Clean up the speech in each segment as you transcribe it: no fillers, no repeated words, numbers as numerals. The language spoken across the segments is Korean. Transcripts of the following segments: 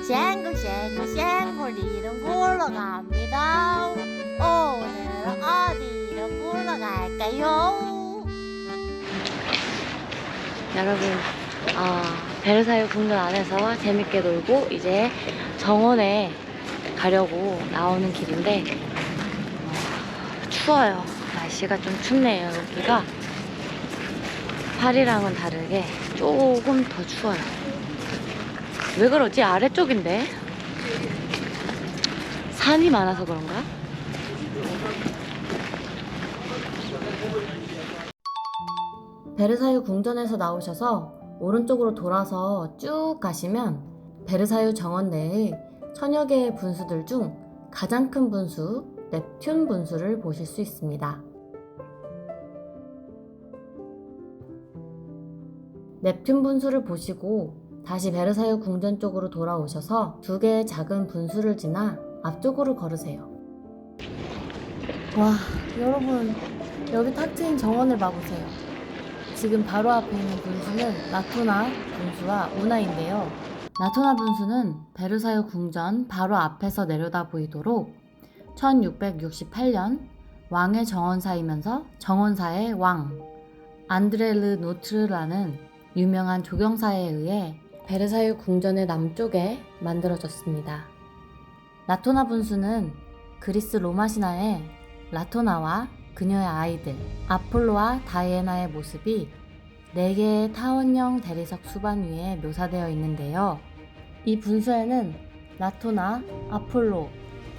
쌩글쌩글쌩글 보러 갑니다. 오늘은 어디로 보러 갈까요? 여러분, 베르사유 궁전 안에서 재밌게 놀고 이제 정원에 가려고 나오는 길인데 추워요. 날씨가 좀 춥네요. 여기가 파리랑은 다르게 조금 더 추워요. 왜 그러지? 아래쪽인데? 산이 많아서 그런가? 베르사유 궁전에서 나오셔서 오른쪽으로 돌아서 쭉 가시면 베르사유 정원 내의 천여 개의 분수들 중 가장 큰 분수, 넵튠 분수를 보실 수 있습니다. 넵튠 분수를 보시고 다시 베르사유 궁전 쪽으로 돌아오셔서 두 개의 작은 분수를 지나 앞쪽으로 걸으세요. 와, 여러분, 여기 탁 트인 정원을 봐보세요. 지금 바로 앞에 있는 분수는 라토나 분수와 우나인데요. 라토나 분수는 베르사유 궁전 바로 앞에서 내려다 보이도록 1668년 왕의 정원사이면서 정원사의 왕 안드레 르 노트르라는 유명한 조경사에 의해 베르사유 궁전의 남쪽에 만들어졌습니다. 라토나 분수는 그리스 로마 신화에 라토나와 그녀의 아이들 아폴로와 다이애나의 모습이 4개의 타원형 대리석 수반 위에 묘사되어 있는데요. 이 분수에는 라토나, 아폴로,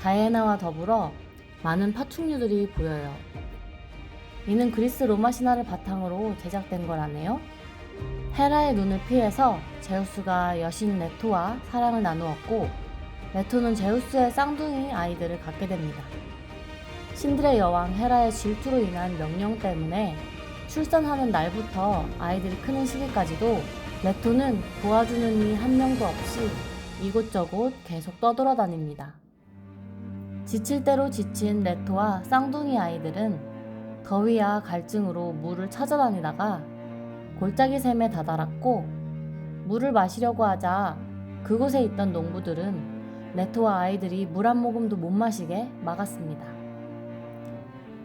다이애나와 더불어 많은 파충류들이 보여요. 이는 그리스 로마 신화를 바탕으로 제작된 거라네요. 헤라의 눈을 피해서 제우스가 여신 레토와 사랑을 나누었고 레토는 제우스의 쌍둥이 아이들을 갖게 됩니다. 신들의 여왕 헤라의 질투로 인한 명령 때문에 출산하는 날부터 아이들이 크는 시기까지도 레토는 도와주는 이 한 명도 없이 이곳저곳 계속 떠돌아다닙니다. 지칠 대로 지친 레토와 쌍둥이 아이들은 더위와 갈증으로 물을 찾아다니다가 골짜기 샘에 다다랐고 물을 마시려고 하자 그곳에 있던 농부들은 레토와 아이들이 물 한 모금도 못 마시게 막았습니다.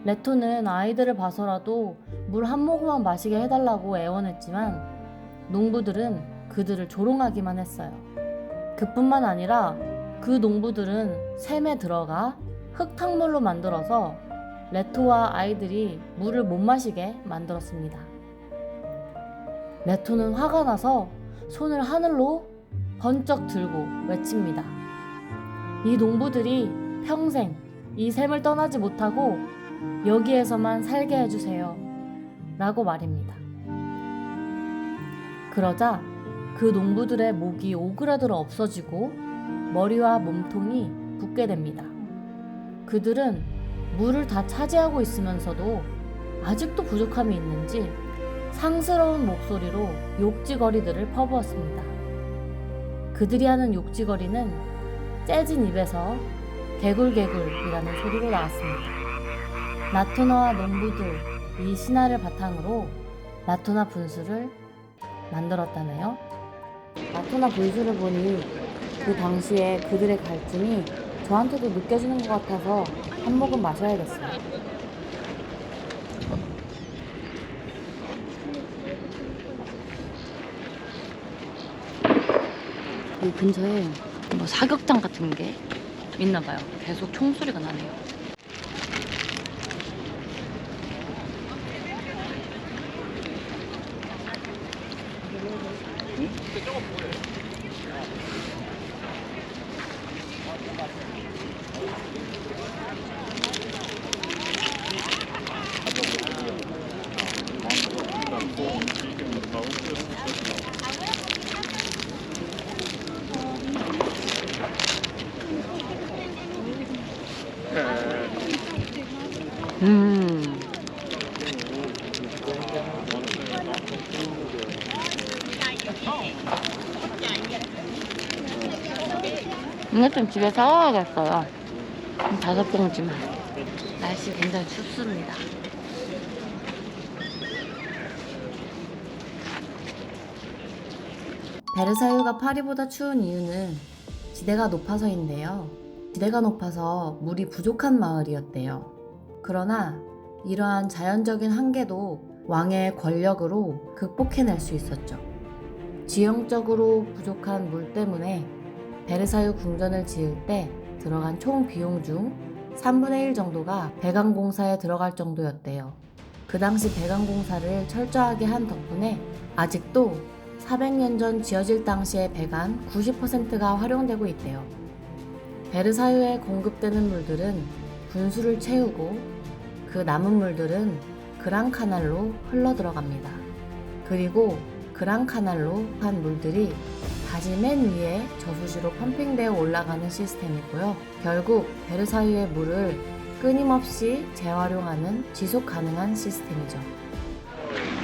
레토는 아이들을 봐서라도 물 한 모금만 마시게 해달라고 애원했지만 농부들은 그들을 조롱하기만 했어요. 그뿐만 아니라 그 농부들은 샘에 들어가 흙탕물로 만들어서 레토와 아이들이 물을 못 마시게 만들었습니다. 레토는 화가 나서 손을 하늘로 번쩍 들고 외칩니다. 이 농부들이 평생 이 샘을 떠나지 못하고 여기에서만 살게 해주세요. 라고 말입니다. 그러자 그 농부들의 목이 오그라들어 없어지고 머리와 몸통이 붓게 됩니다. 그들은 물을 다 차지하고 있으면서도 아직도 부족함이 있는지 상스러운 목소리로 욕지거리들을 퍼부었습니다. 그들이 하는 욕지거리는 째진 입에서 개굴개굴이라는 소리로 나왔습니다. 라토나와 농부들 이 신화를 바탕으로 라토나 분수를 만들었다네요. 라토나 분수를 보니 그 당시에 그들의 갈증이 저한테도 느껴지는 것 같아서 한 모금 마셔야겠어요. 이 근처에 뭐 사격장 같은 게 있나봐요. 계속 총소리가 나네요. 이것 좀 집에 사와야겠어요. 5봉지만. 날씨 굉장히 춥습니다. 베르사유가 파리보다 추운 이유는 지대가 높아서인데요. 지대가 높아서 물이 부족한 마을이었대요. 그러나 이러한 자연적인 한계도 왕의 권력으로 극복해낼 수 있었죠. 지형적으로 부족한 물 때문에 베르사유 궁전을 지을 때 들어간 총 비용 중 3분의 1 정도가 배관공사에 들어갈 정도였대요. 그 당시 배관공사를 철저하게 한 덕분에 아직도 400년 전 지어질 당시의 배관 90%가 활용되고 있대요. 베르사유에 공급되는 물들은 분수를 채우고 그 남은 물들은 그랑카날로 흘러 들어갑니다. 그리고 그랑카날로 한 물들이 다시 맨 위에 저수지로 펌핑되어 올라가는 시스템이고요. 결국 베르사유의 물을 끊임없이 재활용하는 지속 가능한 시스템이죠.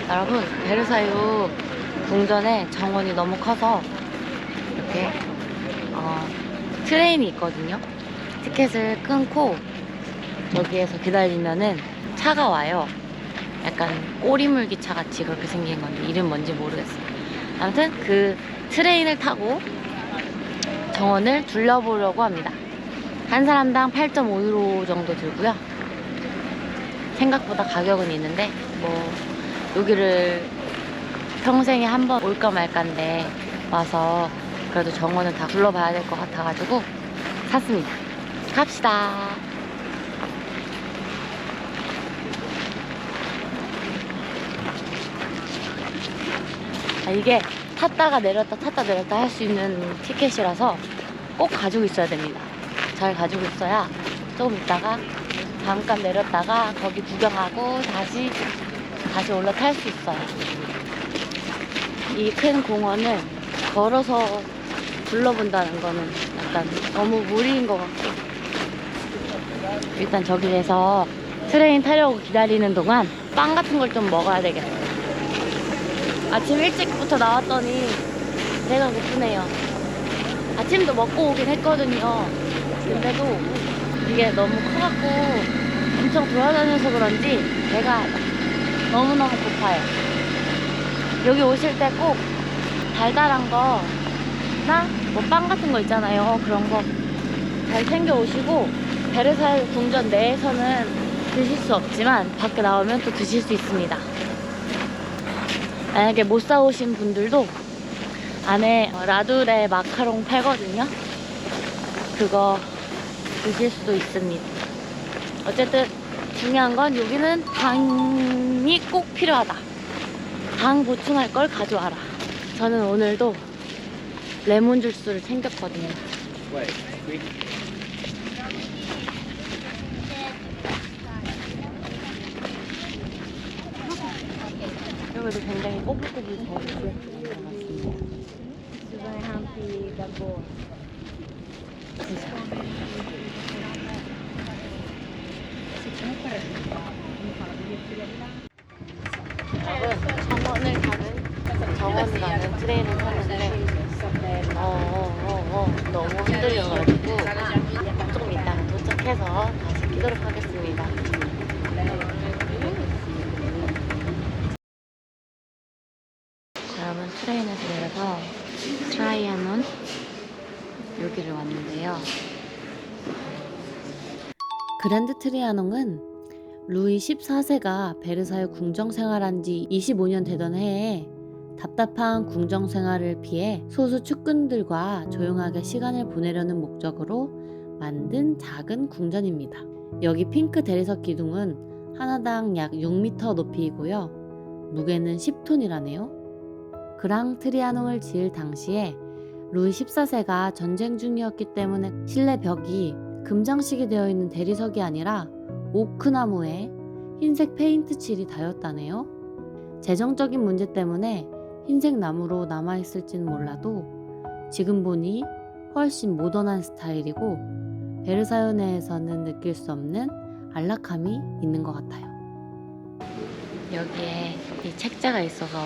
여러분, 베르사유 궁전의 정원이 너무 커서 이렇게 트레인이 있거든요. 티켓을 끊고 여기에서 기다리면은 차가 와요. 약간 꼬리물 기차 같이 그렇게 생긴 건데 이름 뭔지 모르겠어요. 아무튼 그 트레인을 타고 정원을 둘러보려고 합니다. 한 사람당 8.5유로 정도 들고요. 생각보다 가격은 있는데 뭐 여기를 평생에 한 번 올까 말까인데 와서 그래도 정원을 다 둘러봐야 될 것 같아가지고 샀습니다. 갑시다. 이게 탔다가 내렸다 할 수 있는 티켓이라서 꼭 가지고 있어야 됩니다. 잘 가지고 있어야 조금 있다가 잠깐 내렸다가 거기 구경하고 다시 올라탈 수 있어요. 이 큰 공원을 걸어서 둘러본다는 거는 약간 너무 무리인 것 같고, 일단 저기에서 트레인 타려고 기다리는 동안 빵 같은 걸 좀 먹어야 되겠어요. 아침 일찍부터 나왔더니 배가 고프네요. 아침도 먹고 오긴 했거든요. 근데도 이게 너무 커갖고 엄청 돌아다녀서 그런지 배가 너무너무 고파요. 여기 오실 때 꼭 달달한 거나 뭐 빵 같은 거 있잖아요. 그런 거 잘 챙겨 오시고, 베르사유 궁전 내에서는 드실 수 없지만 밖에 나오면 또 드실 수 있습니다. 만약에 못 사오신 분들도 안에 라두레 마카롱 팔거든요. 그거 드실 수도 있습니다. 어쨌든 중요한 건 여기는 당이 꼭 필요하다. 당 보충할 걸 가져와라. 저는 오늘도 레몬 주스를 챙겼거든요. 여기도 굉장히 꼬불꼬불 잘 지어진 것 같습니다. 정원을 가는 트레인을 탔는데 너무 흔들려가지고 좀 이따가 도착해서 다시 끼도록 하겠습니다. 여러분, 트레인에서 내려서 트라이아논 여기를 왔는데요. 그랜드 트리아논은 루이 14세가 베르사유 궁정 생활한 지 25년 되던 해에 답답한 궁정 생활을 피해 소수 축군들과 조용하게 시간을 보내려는 목적으로 만든 작은 궁전입니다. 여기 핑크 대리석 기둥은 하나당 약 6m 높이이고요. 무게는 10톤이라네요. 그랑 트리아논을 지을 당시에 루이 14세가 전쟁 중이었기 때문에 실내 벽이 금장식이 되어 있는 대리석이 아니라 오크나무에 흰색 페인트 칠이 닿였다네요. 재정적인 문제 때문에 흰색 나무로 남아있을지는 몰라도 지금 보니 훨씬 모던한 스타일이고 베르사유 내에서는 느낄 수 없는 안락함이 있는 것 같아요. 여기에 이 책자가 있어서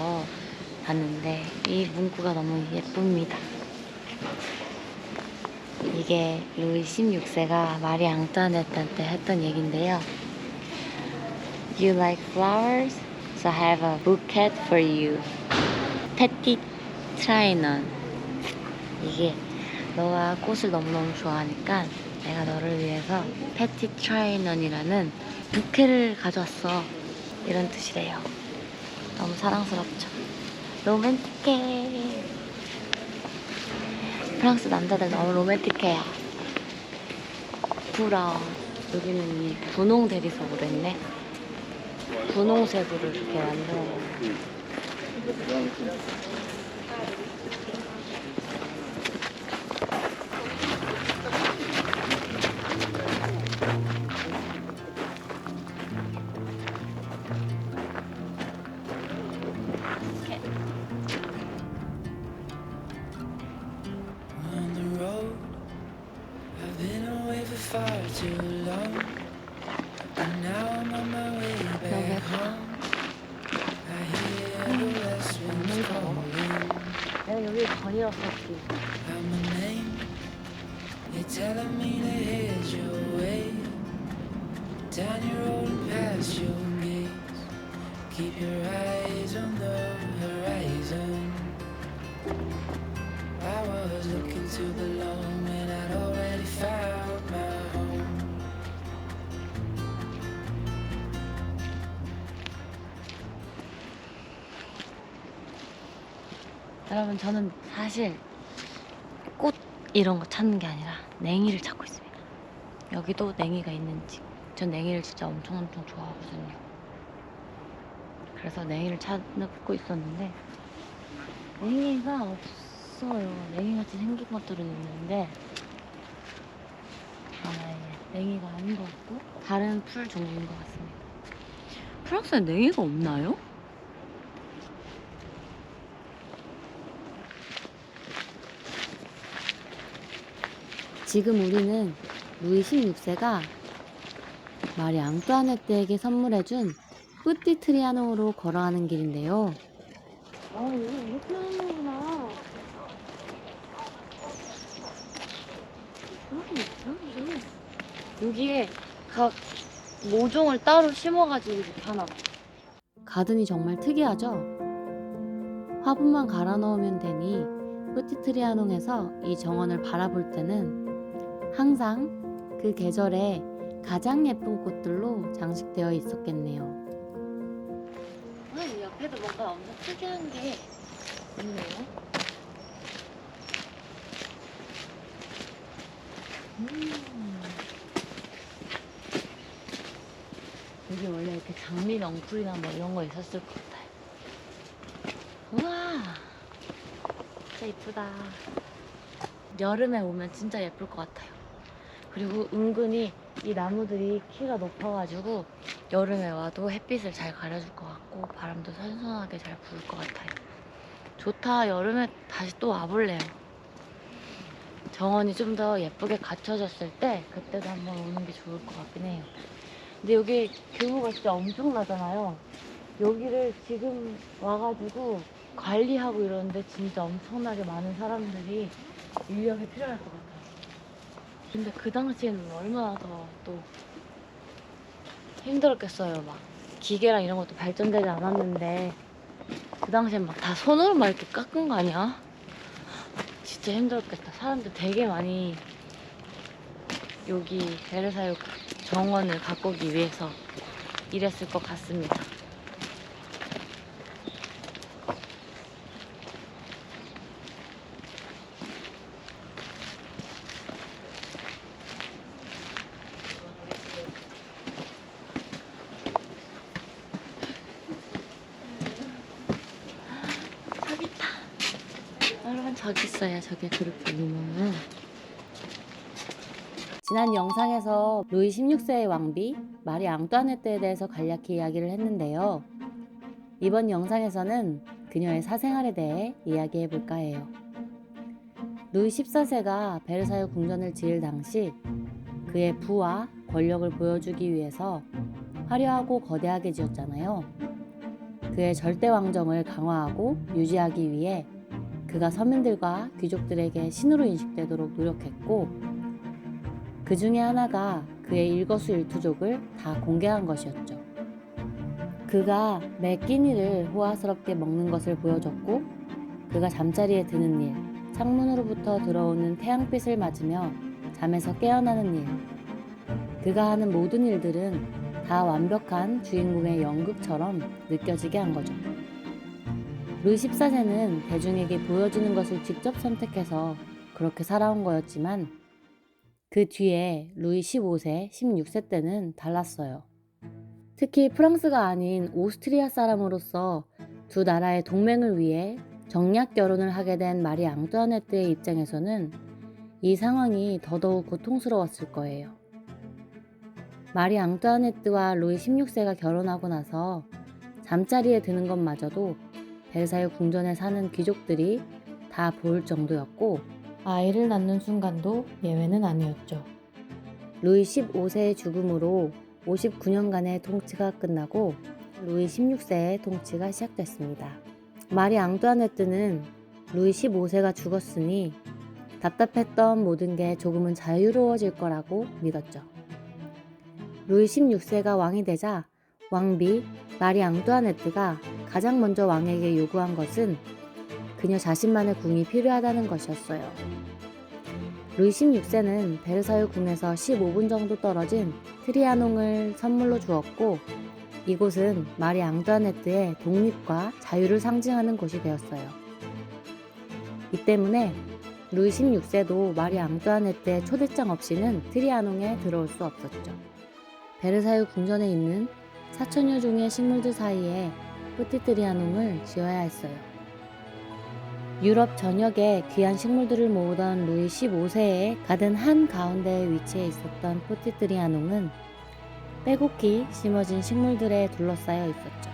봤는데 이 문구가 너무 예쁩니다. 이게 루이 16세가 마리 앙뚜아네트 때 했던 얘긴데요. You like flowers? So I have a bouquet for you. Petit Trianon. 이게 너가 꽃을 너무너무 좋아하니까 내가 너를 위해서 패티 트라이넌이라는 부케를 가져왔어. 이런 뜻이래요. 너무 사랑스럽죠? 로맨틱해. 프랑스 남자들 너무 로맨틱해요. 부러워. 여기는 이 분홍 대리석으로 했네. 분홍색으로 이렇게 만들어요. On the road, I've been away for far too long, and now I'm on my way back home. I hear the west winds calling 내가 여기 건이었었지. out my name. You're telling me to head your way down your road and past your gates. Keep your eyes on the horizon. I was looking too long and I'd already found my home. 여러분, 저는 사실 꽃 이런 거 찾는 게 아니라 냉이를 찾고 있습니다. 여기도 냉이가 있는지. 전 냉이를 진짜 엄청 좋아하거든요. 그래서 냉이를 찾고 있었는데 냉이가 없어요. 냉이같이 생긴 것들은 있는데 냉이가 아닌 것 같고 다른 풀 종류인 것 같습니다. 프랑스에 냉이가 없나요? 지금 우리는 루이 16세가 마리 앙뚜아네트에게 선물해준 뿌띠 트리아노로 걸어가는 길인데요. 여기 이렇게 하는 거구나. 여기에 각 모종을 따로 심어가지고 이렇게 하나 봐. 가든이 정말 특이하죠? 화분만 갈아 넣으면 되니 뿌띠 트리아농에서 이 정원을 바라볼 때는 항상 그 계절에 가장 예쁜 꽃들로 장식되어 있었겠네요. 이 옆에도 뭔가 엄청 특이한 게 있네요. 여기 원래 이렇게 장미 넝쿨이나 뭐 이런 거 있었을 것 같아요. 우와, 진짜 이쁘다. 여름에 오면 진짜 예쁠 것 같아요. 그리고 은근히 이 나무들이 키가 높아가지고 여름에 와도 햇빛을 잘 가려줄 것 같고 바람도 선선하게 잘 불 것 같아요. 좋다. 여름에 다시 또 와볼래요. 정원이 좀 더 예쁘게 갖춰졌을 때 그때도 한번 오는 게 좋을 것 같긴 해요. 근데 여기 규모가 진짜 엄청나잖아요. 여기를 지금 와가지고 관리하고 이러는데 진짜 엄청나게 많은 사람들이 인력이 필요할 것 같아요. 근데 그 당시에는 얼마나 더 또 힘들었겠어요. 막 기계랑 이런 것도 발전되지 않았는데 그 당시엔 막 다 손으로 막 이렇게 깎은 거 아니야? 진짜 힘들었겠다. 사람들 되게 많이 여기 베르사유 정원을 가꾸기 위해서 일했을 것 같습니다. 저기 있다. 여러분, 저기 있어요. 저게 그룹 이모는. 지난 영상에서 루이 16세의 왕비 마리 앙뚜아네트에 대해서 간략히 이야기를 했는데요. 이번 영상에서는 그녀의 사생활에 대해 이야기해 볼까 해요. 루이 14세가 베르사유 궁전을 지을 당시 그의 부와 권력을 보여주기 위해서 화려하고 거대하게 지었잖아요. 그의 절대 왕정을 강화하고 유지하기 위해 그가 서민들과 귀족들에게 신으로 인식되도록 노력했고, 그 중에 하나가 그의 일거수일투족을 다 공개한 것이었죠. 그가 매 끼니를 호화스럽게 먹는 것을 보여줬고, 그가 잠자리에 드는 일, 창문으로부터 들어오는 태양빛을 맞으며 잠에서 깨어나는 일. 그가 하는 모든 일들은 다 완벽한 주인공의 연극처럼 느껴지게 한 거죠. 루이 14세는 대중에게 보여주는 것을 직접 선택해서 그렇게 살아온 거였지만 그 뒤에 루이 15세, 16세 때는 달랐어요. 특히 프랑스가 아닌 오스트리아 사람으로서 두 나라의 동맹을 위해 정략 결혼을 하게 된 마리 앙뚜아네트의 입장에서는 이 상황이 더더욱 고통스러웠을 거예요. 마리 앙뚜아네트와 루이 16세가 결혼하고 나서 잠자리에 드는 것마저도 베르사유 궁전에 사는 귀족들이 다 볼 정도였고 아이를 낳는 순간도 예외는 아니었죠. 루이 15세의 죽음으로 59년간의 통치가 끝나고 루이 16세의 통치가 시작됐습니다. 마리 앙뚜아네트는 루이 15세가 죽었으니 답답했던 모든 게 조금은 자유로워질 거라고 믿었죠. 루이 16세가 왕이 되자 왕비 마리 앙뚜아네트가 가장 먼저 왕에게 요구한 것은 그녀 자신만의 궁이 필요하다는 것이었어요. 루이 16세는 베르사유 궁에서 15분 정도 떨어진 트리아농을 선물로 주었고 이곳은 마리 앙뚜아네트의 독립과 자유를 상징하는 곳이 되었어요. 이 때문에 루이 16세도 마리 앙뚜아네트의 초대장 없이는 트리아농에 들어올 수 없었죠. 베르사유 궁전에 있는 4천여 종의 식물들 사이에 뿌티트리아농을 지어야 했어요. 유럽 전역에 귀한 식물들을 모으던 루이 15세의 가든 한가운데에 위치해 있었던 뿌티트리아농은 빼곡히 심어진 식물들에 둘러싸여 있었죠.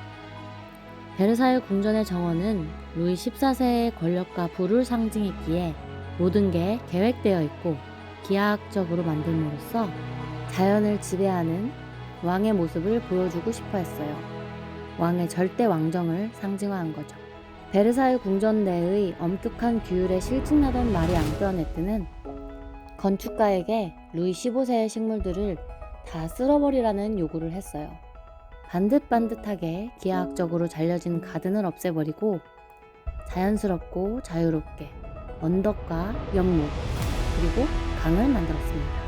베르사유 궁전의 정원은 루이 14세의 권력과 부를 상징했기에 모든 게 계획되어 있고 기하학적으로 만듦으로써 자연을 지배하는 왕의 모습을 보여주고 싶어 했어요. 왕의 절대 왕정을 상징화한 거죠. 베르사유 궁전 내의 엄격한 규율에 실증나던 마리 앙뚜아네트는 건축가에게 루이 15세의 식물들을 다 쓸어버리라는 요구를 했어요. 반듯반듯하게 기하학적으로 잘려진 가든을 없애버리고 자연스럽고 자유롭게 언덕과 연못 그리고 강을 만들었습니다.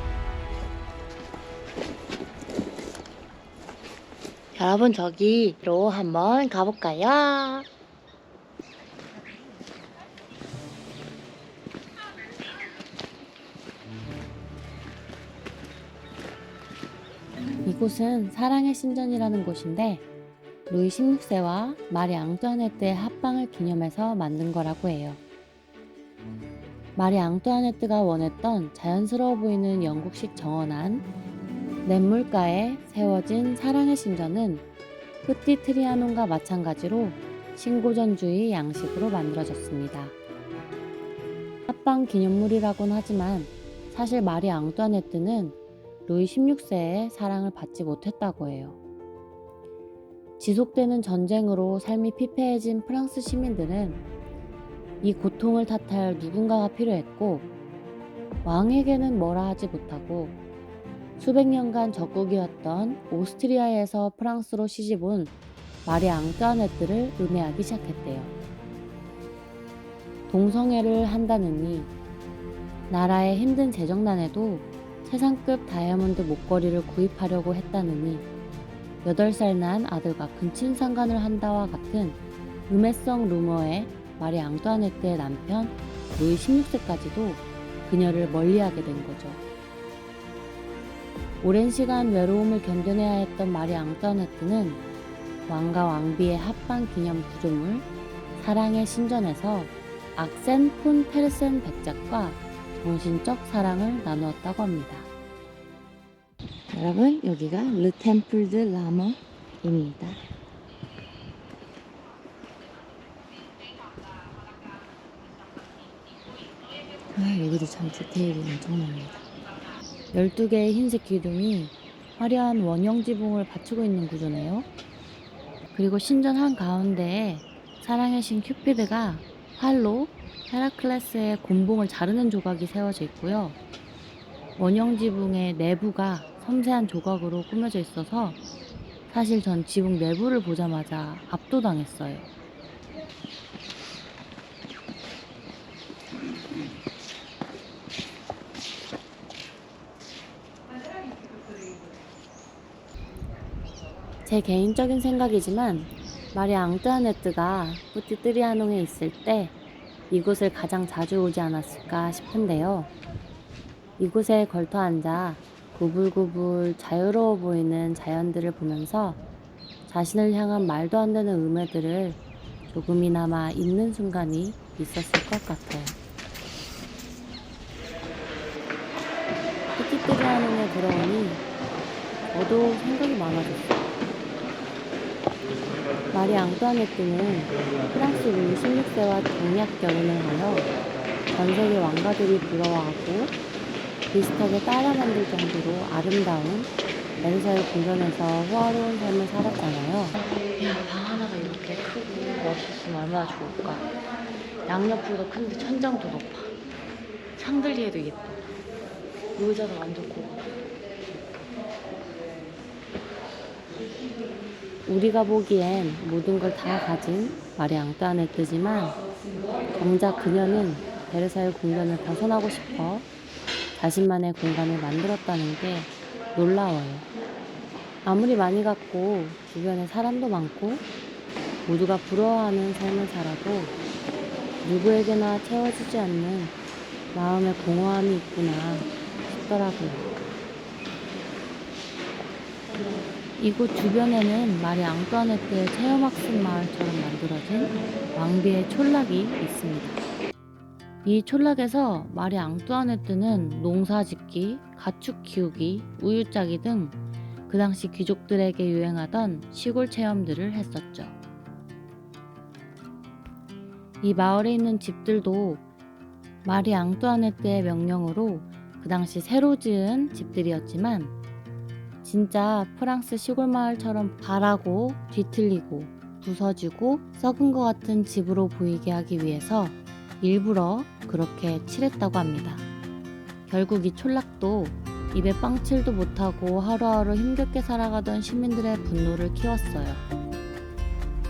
여러분 저기로 한번 가볼까요? 이곳은 사랑의 신전이라는 곳인데 루이 16세와 마리 앙뚜아네트의 합방을 기념해서 만든 거라고 해요. 마리 앙뚜아네트가 원했던 자연스러워 보이는 영국식 정원안 냇물가에 세워진 사랑의 신전은 뿌띠 트리아논과 마찬가지로 신고전주의 양식으로 만들어졌습니다. 합방 기념물이라고는 하지만 사실 마리 앙뚜아네트는 루이 16세의 사랑을 받지 못했다고 해요. 지속되는 전쟁으로 삶이 피폐해진 프랑스 시민들은 이 고통을 탓할 누군가가 필요했고 왕에게는 뭐라 하지 못하고 수백 년간 적국이었던 오스트리아에서 프랑스로 시집온 마리 앙뚜아네트를 음해하기 시작했대요. 동성애를 한다느니 나라의 힘든 재정난에도 최상급 다이아몬드 목걸이를 구입하려고 했다느니 8살 난 아들과 근친상간을 한다와 같은 음해성 루머에 마리 앙뚜아네트의 남편 루이 16세까지도 그녀를 멀리하게 된 거죠. 오랜 시간 외로움을 견뎌내야 했던 마리 앙뚜아네트는 왕과 왕비의 합방 기념 구조물 사랑의 신전에서 악센 폰 페르센 백작과 정신적 사랑을 나누었다고 합니다. 여러분 여기가 르 템플 드 라머입니다. 여기도 참 디테일이 엄청납니다. 12개의 흰색 기둥이 화려한 원형 지붕을 받치고 있는 구조네요. 그리고 신전 한가운데에 사랑의 신 큐피드가 활로 헤라클레스의 곤봉을 자르는 조각이 세워져 있고요. 원형 지붕의 내부가 섬세한 조각으로 꾸며져 있어서 사실 전 지붕 내부를 보자마자 압도당했어요. 제 개인적인 생각이지만 마리 앙뚜아네트가 뿌띠뜨리아농에 있을 때 이곳을 가장 자주 오지 않았을까 싶은데요. 이곳에 걸터 앉아 구불구불 자유로워 보이는 자연들을 보면서 자신을 향한 말도 안 되는 음해들을 조금이나마 잊는 순간이 있었을 것 같아요. 뿌띠뜨리아농에 들어오니 저도 생각이 많아졌어요. 마리 앙뚜아네트는 프랑스 루이 16세와 동약 결혼을 하여 전 세계 왕가들이 부러워하고 비슷하게 따라 만들 정도로 아름다운 베르사유 궁전에서 호화로운 삶을 살았잖아요. 야, 방 하나가 이렇게 크고 멋있으면 얼마나 좋을까. 양옆으로도 큰데 천장도 높아. 샹들리에도 예뻐. 의자도 완전 고급. 우리가 보기엔 모든 걸 다 가진 마리 앙뚜아네트지만 정작 그녀는 베르사유 궁전을 벗어나고 싶어 자신만의 공간을 만들었다는 게 놀라워요. 아무리 많이 갖고 주변에 사람도 많고 모두가 부러워하는 삶을 살아도 누구에게나 채워지지 않는 마음의 공허함이 있구나 싶더라고요. 이곳 주변에는 마리 앙뚜아네트의 체험학습 마을처럼 만들어진 왕비의 촌락이 있습니다. 이 촌락에서 마리 앙뚜아네트는 농사짓기, 가축 키우기, 우유 짜기 등 그 당시 귀족들에게 유행하던 시골 체험들을 했었죠. 이 마을에 있는 집들도 마리 앙뚜아네트의 명령으로 그 당시 새로 지은 집들이었지만 진짜 프랑스 시골 마을처럼 바라고 뒤틀리고 부서지고 썩은 것 같은 집으로 보이게 하기 위해서 일부러 그렇게 칠했다고 합니다. 결국 이 촌락도 입에 빵칠도 못하고 하루하루 힘겹게 살아가던 시민들의 분노를 키웠어요.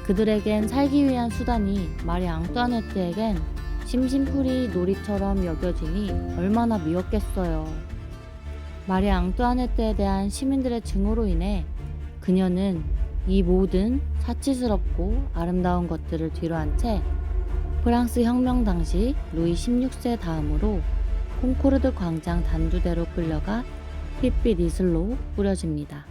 그들에겐 살기 위한 수단이 마리 앙뚜아네트에겐 심심풀이 놀이처럼 여겨지니 얼마나 미웠겠어요. 마리 앙뚜아네트에 대한 시민들의 증오로 인해 그녀는 이 모든 사치스럽고 아름다운 것들을 뒤로한 채 프랑스 혁명 당시 루이 16세 다음으로 콩코르드 광장 단두대로 끌려가 핏빛 이슬로 뿌려집니다.